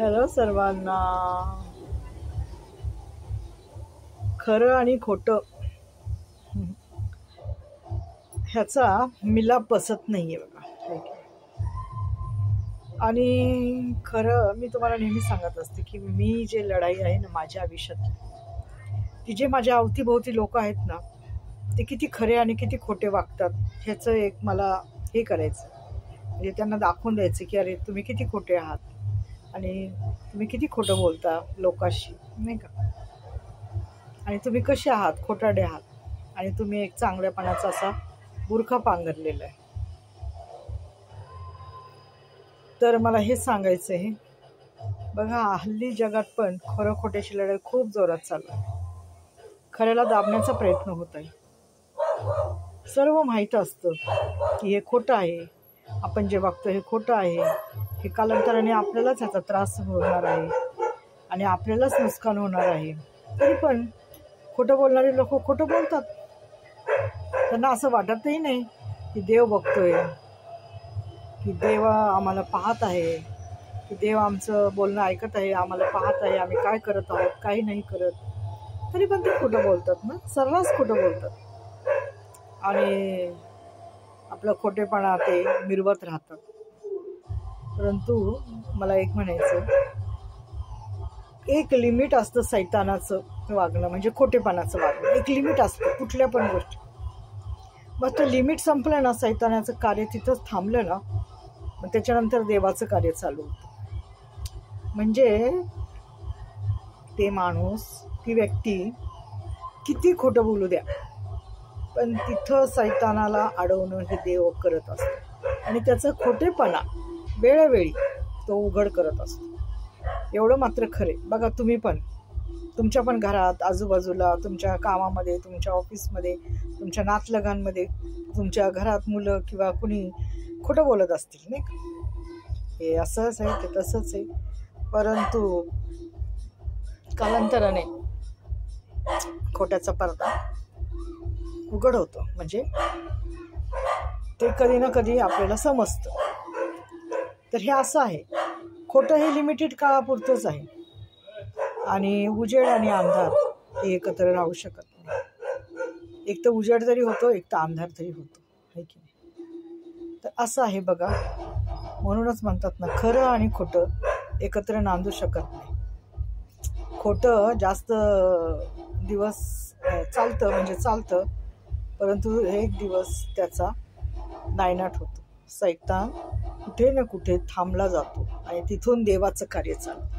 Hello सर्वांना. खरं आणि खोटं ह्याचा मिलाप बसत नाही आहे बघा. आणि खरं मी तुम्हाला नेहमी सांगत असते की मी जे लढाई आहे ना माझ्या आयुष्यात, ती जे माझ्या अवतीभोवती लोक आहेत ना, ते किती खरे आणि किती खोटे वागतात ह्याचं एक मला हे करायचं, म्हणजे त्यांना दाखवून द्यायचं की अरे तुम्ही किती खोटे आहात आणि तुम्ही किती खोटं बोलता लोकांशी, नाही का. आणि तुम्ही कसे आहात, खोटाडे आहात आणि तुम्ही एक चांगल्यापणाचा असा बुरखा पांघरलेला आहे. तर मला हे सांगायचं आहे बघा, हल्ली जगात पण खरं खोट्याची लढाई खूप जोरात चालू आहे. खऱ्याला दाबण्याचा प्रयत्न होत आहे. सर्व माहीत असतं की हे खोटं आहे, आपण जे वागतो हे खोटं आहे, हे कालांतराने आपल्यालाच ह्याचा त्रास होणार आहे आणि आपल्यालाच नुकसान होणार आहे. तरी पण खोटं बोलणारे लोक खोटं बोलतात. त्यांना असं वाटतही नाही की देव बघतोय, की देव आम्हाला पाहत आहे, की देव आमचं बोलणं ऐकत आहे, आम्हाला पाहत आहे आम्ही काय करत आहोत, काही नाही करत. तरी पण ते खोटं बोलतात ना, सर्रास खोटं बोलतात आणि आपलं खोटेपणा ते मिरवत राहतात. परंतु मला एक म्हणायचं, एक लिमिट असतं सैतानाचं वागणं, म्हणजे खोटेपणाचं वागणं. एक लिमिट असतं कुठल्या पण गोष्टी. मग ते लिमिट संपलं ना, सैतानाचं कार्य तिथंच थांबलं ना, मग त्याच्यानंतर देवाचं कार्य चालू होतं. म्हणजे ते माणूस, ती व्यक्ती किती खोटं बोलू द्या, पण तिथं सैतानाला अडवणं हे देव करत असतो आणि त्याचं खोटेपणा वेळोवेळी तो उघड करत असतो. एवढं मात्र खरे बघा, तुम्ही पण तुमच्या पण घरात, आजूबाजूला, तुमच्या कामामध्ये, तुमच्या ऑफिसमध्ये, तुमच्या नातलगांमध्ये, तुमच्या घरात मुलं किंवा कुणी खोटं बोलत असतील, नाही का. हे असंच आहे, ते तसंच आहे. परंतु कालांतराने खोट्याचा पडदा उघड होतो, म्हणजे ते कधी ना कधी आपल्याला समजतं. तर हे असं आहे, खोटं हे लिमिटेड काळापुरतंच आहे आणि उजेड आणि अंधार हे एकत्र राहू शकत नाही. एक तर उजेड तरी होतो, एक तर अंधार तरी होतो, है की नाही. तर असं आहे बघा, म्हणूनच म्हणतात ना, खरं आणि खोटं एकत्र नांदू शकत नाही. खोटं जास्त दिवस चालतं, म्हणजे चालतं, परंतु एक दिवस त्याचा नायनाट होतो. सैतान कुठे ना कुठे थांबला जातो आणि तिथून देवाचं कार्य चालतं.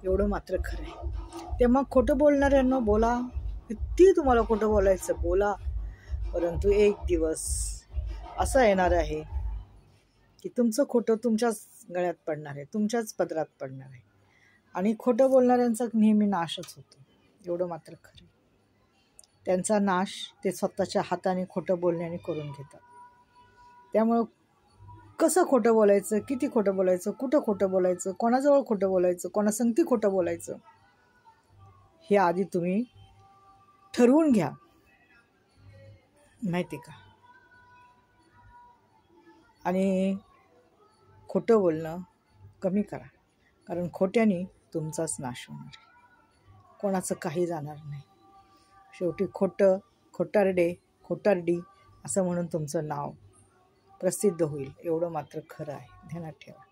एवढं मात्र खरं आहे. तेव्हा खोटं बोलणाऱ्यांना बोला, किती तुम्हाला खोटं बोलायचं बोला, परंतु एक दिवस असा येणार आहे की तुमचं खोटं तुमच्याच गळ्यात पडणार आहे, तुमच्याच पदरात पडणार आहे आणि खोटं बोलणाऱ्यांचा नेहमी नाशच होतो. एवढं मात्र खरं. त्यांचा नाश ते स्वतःच्या हाताने खोटं बोलण्याने करून घेतात. त्यामुळं कसं खोटं बोलायचं, किती खोटं बोलायचं, कुठं खोटं बोलायचं, कोणाजवळ खोटं बोलायचं, कोणासंगती खोटं बोलायचं, हे आधी तुम्ही ठरवून घ्या, माहिती का. आणि खोटं बोलणं कमी करा, कारण खोट्याने तुमचाच नाश होणार आहे, कोणाचं काही जाणार नाही. शेवटी खोटं, खोटारडे, खोटारडी असं म्हणून तुमचं नाव प्रसिद्ध होईल. एवढं मात्र खरं आहे, ध्यानात ठेवा.